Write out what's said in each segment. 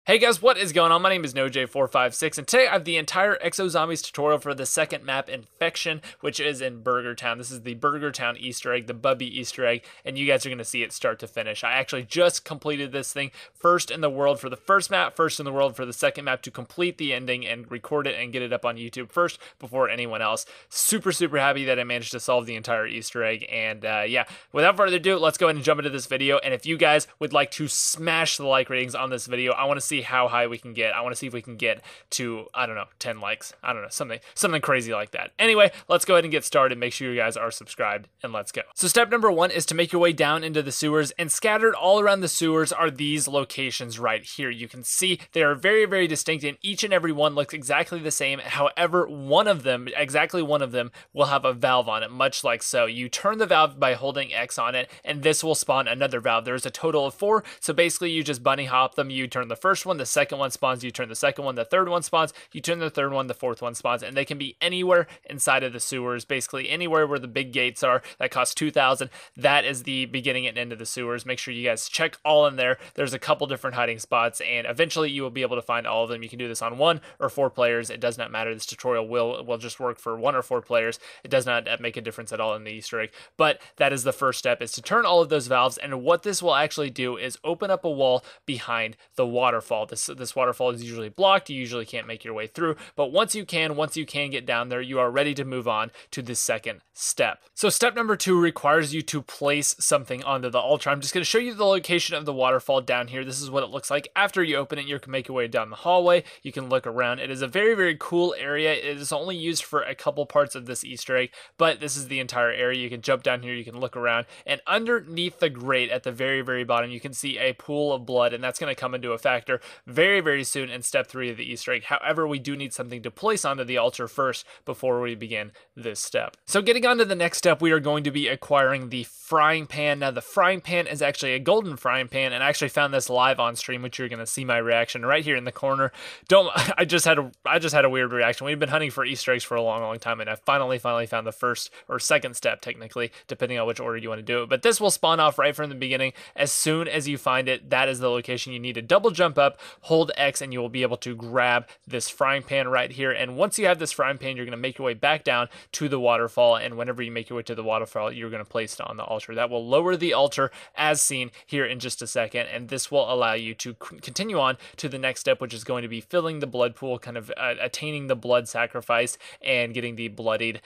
Hey guys, what is going on? My name is NoJ456, and today I have the entire Exo Zombies tutorial for the second map, Infection, which is in Burger Town. This is the Burger Town Easter egg, the Bubby Easter egg, and you guys are going to see it start to finish. I actually just completed this thing, first in the world for the first map, first in the world for the second map, to complete the ending and record it and get it up on YouTube first before anyone else. Super happy that I managed to solve the entire Easter egg, and yeah, without further ado, let's go ahead and jump into this video. And if you guys would like to smash the like ratings on this video, I want to see how high we can get. I want to see if we can get to, I don't know, 10 likes. I don't know, something crazy like that. Anyway, let's go ahead and get started. Make sure you guys are subscribed, and let's go. So step number one is to make your way down into the sewers, and scattered all around the sewers are these locations right here. You can see they are very distinct, and each and every one looks exactly the same. However, exactly one of them will have a valve on it, much like so. You turn the valve by holding X on it, and this will spawn another valve. There's a total of 4, so basically you just bunny hop them. You turn the first one, the second one spawns, you turn the second one, the third one spawns, you turn the third one, the fourth one spawns, and they can be anywhere inside of the sewers, basically anywhere where the big gates are that cost 2,000. That is the beginning and end of the sewers. Make sure you guys check all in there. There's a couple different hiding spots, and eventually you will be able to find all of them. You can do this on 1 or 4 players. It does not matter. This tutorial will just work for 1 or 4 players. It does not make a difference at all in the Easter egg, but that is the first step, is to turn all of those valves. And what this will actually do is open up a wall behind the waterfall. This waterfall is usually blocked. You usually can't make your way through, but once you can get down there, you are ready to move on to the second step. So step number 2 requires you to place something onto the altar. I'm just going to show you the location of the waterfall down here. This is what it looks like after you open it. You can make your way down the hallway. You can look around. It is a very cool area. It is only used for a couple parts of this Easter egg, but this is the entire area. You can jump down here. You can look around, and underneath the grate at the very bottom, you can see a pool of blood, and that's going to come into a factor very soon in step 3 of the Easter egg. However, we do need something to place onto the altar first before we begin this step. So getting on to the next step, we are going to be acquiring the frying pan. Now, the frying pan is actually a golden frying pan, and I actually found this live on stream, which you're going to see my reaction right here in the corner. I just had a weird reaction. We've been hunting for Easter eggs for a long time, and I finally found the first or second step, technically, depending on which order you want to do it. But this will spawn off right from the beginning. As soon as you find it, that is the location. You need to double jump up, hold X, and you will be able to grab this frying pan right here. And once you have this frying pan, you're going to make your way back down to the waterfall, and whenever you make your way to the waterfall, you're going to place it on the altar. That will lower the altar as seen here in just a second, and this will allow you to continue on to the next step, which is going to be filling the blood pool, kind of attaining the blood sacrifice and getting the bloodied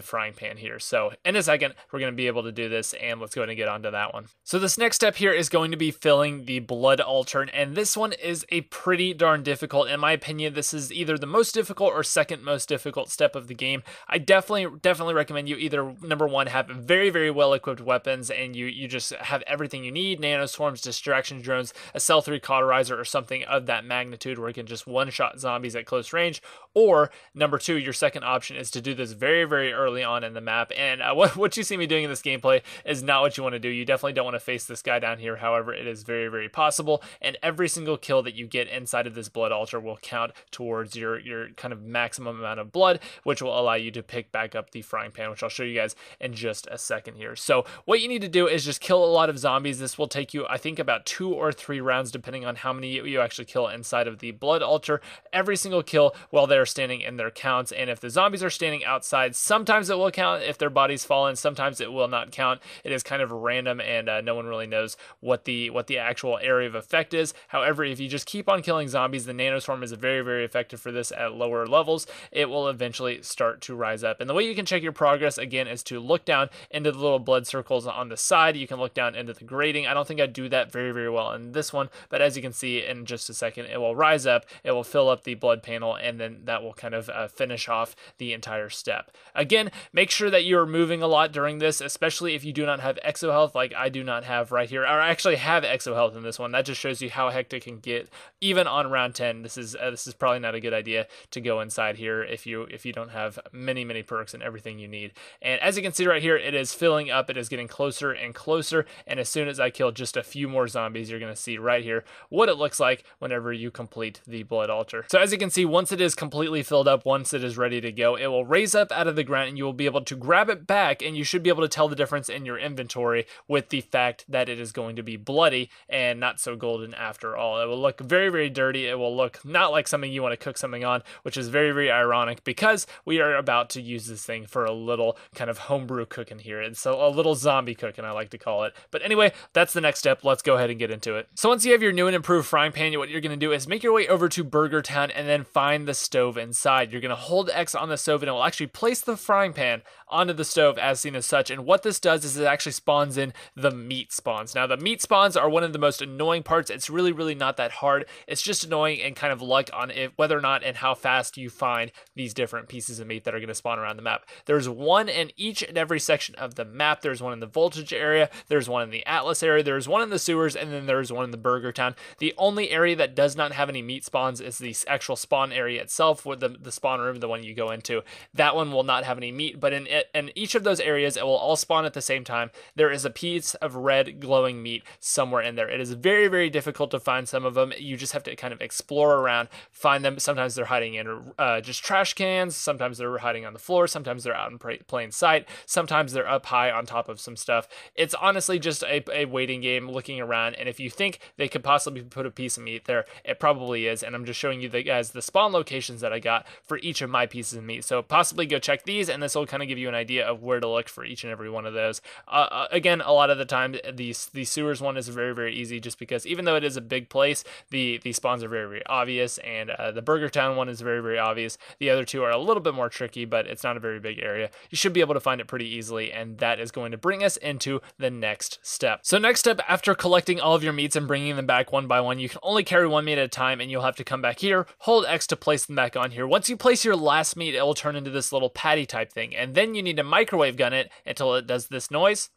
frying pan here. So in a second, we're going to be able to do this, and let's go ahead and get onto that one. So this next step here is going to be filling the blood altar, and this one is a pretty darn difficult. In my opinion, this is either the most difficult or second most difficult step of the game. I definitely recommend you either, number 1, have very well equipped weapons, and you just have everything you need: nanoswarms, distraction drones, a cell 3 cauterizer, or something of that magnitude where it can just one-shot zombies at close range. Or number 2, your second option is to do this very early on in the map, and what you see me doing in this gameplay is not what you want to do. You definitely don't want to face this guy down here. However, it is very possible, and every single kill that you get inside of this blood altar will count towards your kind of maximum amount of blood, which will allow you to pick back up the frying pan, which I'll show you guys in just a second here. So what you need to do is just kill a lot of zombies. This will take you, I think, about 2 or 3 rounds, depending on how many you actually kill inside of the blood altar. Every single kill while they're standing in their counts, and if the zombies are standing outside, sometimes it will count. If their bodies fall in, sometimes it will not count. It is kind of random, and no one really knows what the actual area of effect is. However, if you just keep on killing zombies, the nanoswarm is very effective for this at lower levels. It will eventually start to rise up, and the way you can check your progress, again, is to look down into the little blood circles on the side. You can look down into the grating. I don't think I do that very well in this one, but as you can see in just a second, it will rise up, it will fill up the blood panel, and then that will kind of finish off the entire step. Again, make sure that you're moving a lot during this, especially if you do not have exo health like I do not have right here, or I actually have exo health in this one. That just shows you how hectic it can get even on round 10. This is probably not a good idea to go inside here if you don't have many perks and everything you need. And as you can see right here, it is filling up. It is getting closer and closer, and as soon as I kill just a few more zombies, you're going to see right here what it looks like whenever you complete the blood altar. So as you can see, once it is completely filled up, once it is ready to go, it will raise up out of the ground, and you will be able to grab it back, and you should be able to tell the difference in your inventory with the fact that it is going to be bloody and not so golden after all. smell. It will look very, very dirty. It will look not like something you want to cook something on, which is very, very ironic because we are about to use this thing for a little kind of homebrew cooking here. It's a little zombie cooking, I like to call it. But anyway, that's the next step. Let's go ahead and get into it. So once you have your new and improved frying pan, what you're going to do is make your way over to Burger Town and then find the stove inside. You're going to hold X on the stove and it will actually place the frying pan onto the stove as seen as such. And what this does is it actually spawns in the meat spawns. Now the meat spawns are one of the most annoying parts. It's really, really not that hard. It's just annoying and kind of luck on it, whether or not and how fast you find these different pieces of meat that are going to spawn around the map. There's one in each and every section of the map. There's one in the voltage area, there's one in the Atlas area, there's one in the sewers, and then there's one in the Burger Town. The only area that does not have any meat spawns is the actual spawn area itself, with the spawn room, the one you go into. That one will not have any meat, but in each of those areas, it will all spawn at the same time. There is a piece of red glowing meat somewhere in there. It is very, very difficult to find some of them. You just have to kind of explore around, find them. Sometimes they're hiding in just trash cans. Sometimes they're hiding on the floor. Sometimes they're out in plain sight. Sometimes they're up high on top of some stuff. It's honestly just a waiting game, looking around. And if you think they could possibly put a piece of meat there, it probably is. And I'm just showing you guys the spawn locations that I got for each of my pieces of meat. So possibly go check these, and this will kind of give you an idea of where to look for each and every one of those. Again, a lot of the time, the sewers one is very, very easy, just because even though it is a big place, the spawns are very, very obvious, and the Burger Town one is very, very obvious. The other two are a little bit more tricky, but it's not a very big area. You should be able to find it pretty easily, and that is going to bring us into the next step. So next step, after collecting all of your meats and bringing them back one by one, you can only carry one meat at a time, and you'll have to come back here, hold X to place them back on here. Once you place your last meat, it will turn into this little patty type thing, and then you need to microwave gun it until it does this noise.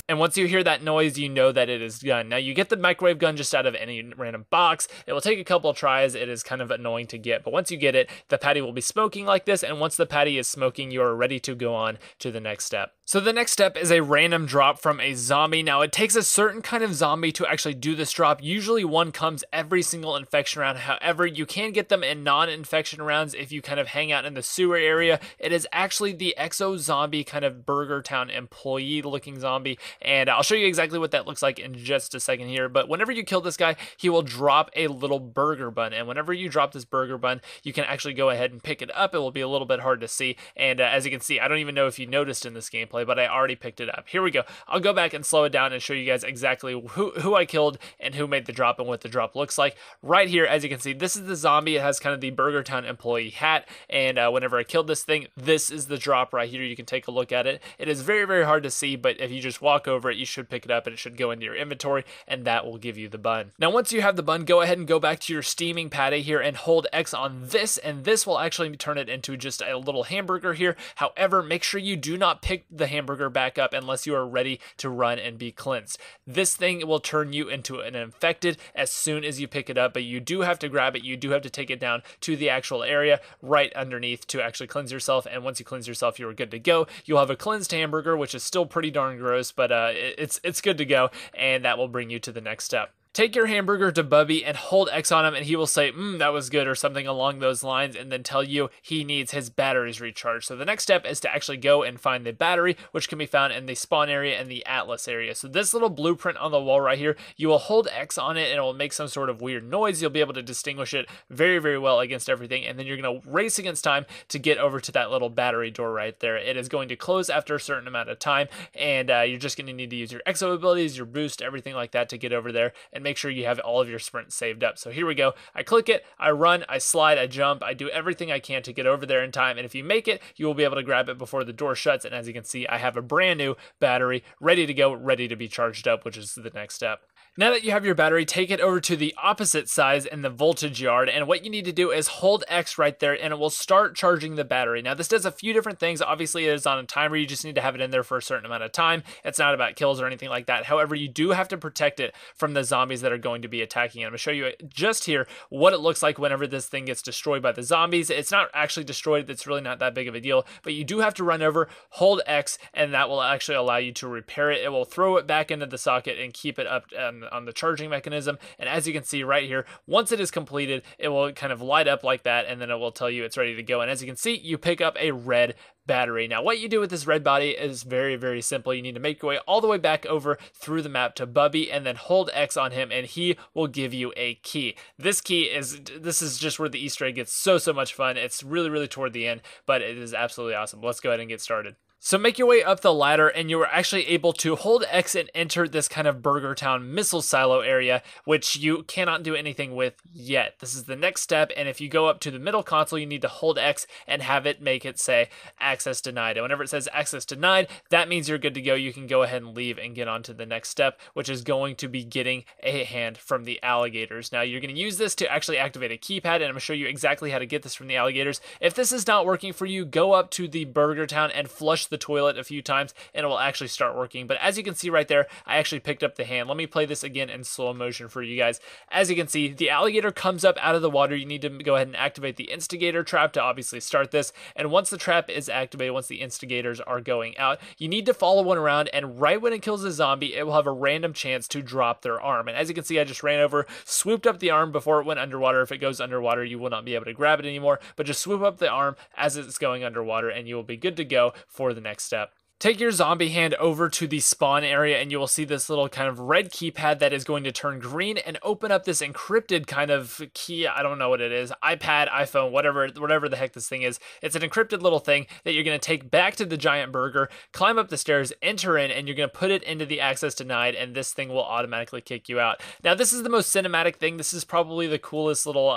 And once you hear that noise, you know that it is done. Now, you get the microwave gun just out of any random box. It will take a couple of tries. It is kind of annoying to get, but once you get it, the patty will be smoking like this, and once the patty is smoking, you are ready to go on to the next step. So the next step is a random drop from a zombie. Now, it takes a certain kind of zombie to actually do this drop. Usually one comes every single infection round. However, you can get them in non-infection rounds if you kind of hang out in the sewer area. It is actually the Exo Zombie kind of Burger Town employee looking zombie, and I'll show you exactly what that looks like in just a second here. But whenever you kill this guy, he will drop a little burger bun, and whenever you drop this burger bun, you can actually go ahead and pick it up. It will be a little bit hard to see, and as you can see, I don't even know if you noticed in this gameplay, but I already picked it up. Here we go. I'll go back and slow it down and show you guys exactly who I killed and who made the drop and what the drop looks like. Right here, as you can see, this is the zombie. It has kind of the Burger Town employee hat, and whenever I killed this thing, this is the drop right here. You can take a look at it. It is very, very hard to see, but if you just walk over it, you should pick it up, and it should go into your inventory, and that will give you the bun. Now, once you have the bun, go ahead and go back to your steaming patty here and hold X on this, and this will actually turn it into just a little hamburger here. However, make sure you do not pick the hamburger back up unless you are ready to run and be cleansed. This thing will turn you into an infected as soon as you pick it up, but you do have to grab it. You do have to take it down to the actual area right underneath to actually cleanse yourself, and once you cleanse yourself, you're good to go. You'll have a cleansed hamburger, which is still pretty darn gross, but it's good to go, and that will bring you to the next step. Take your hamburger to Bubby and hold X on him, and he will say, that was good, or something along those lines, and then tell you he needs his batteries recharged. So the next step is to actually go and find the battery, which can be found in the spawn area and the Atlas area. So this little blueprint on the wall right here, you will hold X on it, and it will make some sort of weird noise. You'll be able to distinguish it very, very well against everything, and then you're going to race against time to get over to that little battery door right there. It is going to close after a certain amount of time, and you're just going to need to use your Exo abilities, your boost, everything like that to get over there, and make sure you have all of your sprints saved up. So here we go. I click it, I run, I slide, I jump, I do everything I can to get over there in time, and if you make it, you will be able to grab it before the door shuts, and as you can see, I have a brand new battery ready to go, ready to be charged up, which is the next step. Now that you have your battery, take it over to the opposite side in the voltage yard, and what you need to do is hold X right there, and it will start charging the battery. Now, this does a few different things. Obviously, it is on a timer. You just need to have it in there for a certain amount of time. It's not about kills or anything like that. However, you do have to protect it from the zombies that are going to be attacking it. I'm going to show you just here what it looks like whenever this thing gets destroyed by the zombies. It's not actually destroyed. It's really not that big of a deal, but you do have to run over, hold X, and that will actually allow you to repair it. It will throw it back into the socket and keep it up on on the charging mechanism. And as you can see right here, once it is completed, it will kind of light up like that, and then it will tell you it's ready to go. And as you can see, you pick up a red battery. Now, what you do with this red body is very, very simple. You need to make your way all the way back over through the map to Bubby, and then hold X on him, and he will give you a key. This is just where the Easter egg gets so much fun. It's really, really toward the end, but it is absolutely awesome. Let's go ahead and get started. So make your way up the ladder, and you are actually able to hold X and enter this kind of Burger Town missile silo area, which you cannot do anything with yet. This is the next step, and if you go up to the middle console, you need to hold X and have it make it say access denied. And whenever it says access denied, that means you're good to go. You can go ahead and leave and get on to the next step, which is going to be getting a hand from the alligators. Now, you're going to use this to actually activate a keypad, and I'm going to show you exactly how to get this from the alligators. If this is not working for you, go up to the Burger Town and flush the toilet a few times, and it will actually start working. But as you can see right there, I actually picked up the hand. Let me play this again in slow motion for you guys. As you can see, the alligator comes up out of the water. You need to go ahead and activate the instigator trap to obviously start this. And once the trap is activated, once the instigators are going out, you need to follow one around, and right when it kills a zombie, it will have a random chance to drop their arm. And as you can see, I just ran over, swooped up the arm before it went underwater. If it goes underwater, you will not be able to grab it anymore, but just swoop up the arm as it's going underwater, and you will be good to go for the next step. Take your zombie hand over to the spawn area, and you will see this little kind of red keypad that is going to turn green and open up this encrypted kind of key. I don't know what it is. iPad, iPhone, whatever the heck this thing is. It's an encrypted little thing that you're going to take back to the giant burger, climb up the stairs, enter in, and you're going to put it into the access denied, and this thing will automatically kick you out. Now, this is the most cinematic thing. This is probably the coolest little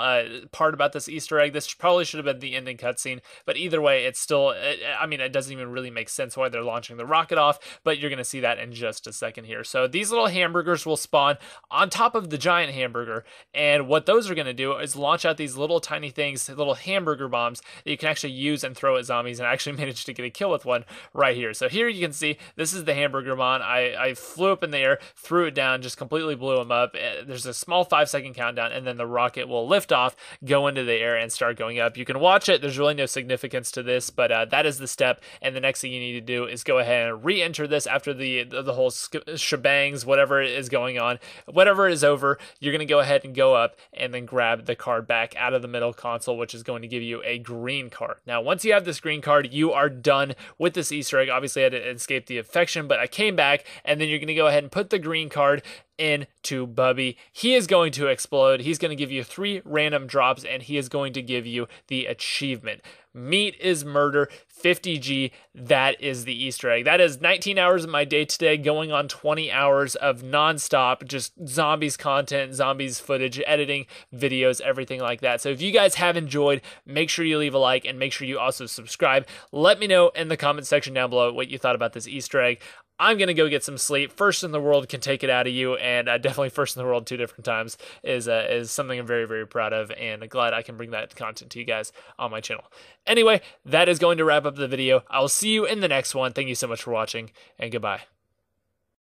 part about this Easter egg. This probably should have been the ending cutscene, but either way, it's still, I mean, it doesn't even really make sense why they're launching the rocket off, but you're going to see that in just a second here. So these little hamburgers will spawn on top of the giant hamburger, and what those are going to do is launch out these little tiny things, little hamburger bombs that you can actually use and throw at zombies, and I actually managed to get a kill with one right here. So here you can see this is the hamburger bomb. I flew up in the air, threw it down, just completely blew them up. There's a small 5-second countdown, and then the rocket will lift off, go into the air, and start going up. You can watch it. There's really no significance to this, but that is the step, and the next thing you need to do is go ahead and re-enter this after the whole shebangs, whatever is going on. Whatever is over, you're going to go ahead and go up and then grab the card back out of the middle console, which is going to give you a green card. Now, once you have this green card, you are done with this Easter egg. Obviously, I had to escape the infection, but I came back, and then you're going to go ahead and put the green card into Bubby. He is going to explode. He's going to give you 3 random drops, and he is going to give you the achievement. Meat is murder, 50G. That is the Easter egg. That is 19 hours of my day today, going on 20 hours of nonstop, just zombies content, zombies footage, editing, videos, everything like that. So if you guys have enjoyed, make sure you leave a like, and make sure you also subscribe. Let me know in the comment section down below what you thought about this Easter egg. I'm going to go get some sleep. First in the world can take it out of you, and definitely first in the world 2 different times is something I'm very, very proud of, and glad I can bring that content to you guys on my channel. Anyway, that is going to wrap up the video. I'll see you in the next one. Thank you so much for watching, and goodbye.